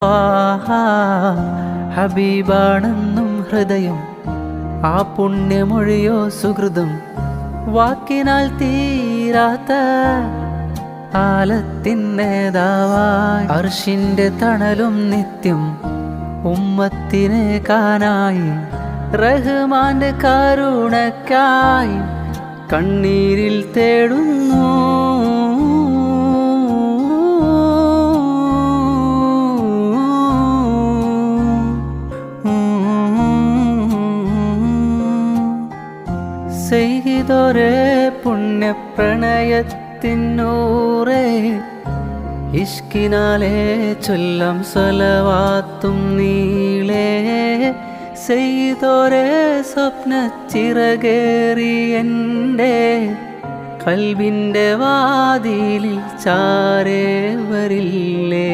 ആഹാ ഹബീബാണെന്നും ഹൃദയം, ആ പുണ്യമൊഴിയോ സുഹൃതം, വാക്കിനാൽ തീരാത്ത ആലത്തിന്നേതാവായി അർഷിന്റെ തണലും നിത്യം ഉമ്മത്തിനെ കാനായി, റഹ്മാന്റെ കരുണക്കായി കണ്ണീരിൽ തേടുന്നു. ചെയ്തൊരേ പുണ്യപ്രണയത്തിനൂറേ, ഇഷ്കിനാലേ ചൊല്ലം സ്വലവാത്തും നീളേ, ചെയ്തൊരേ സ്വപ്നച്ചിറകേറി എൻ്റെ കൽബിൻ്റെ വാതിലിൽ ചാരേ വരില്ലേ.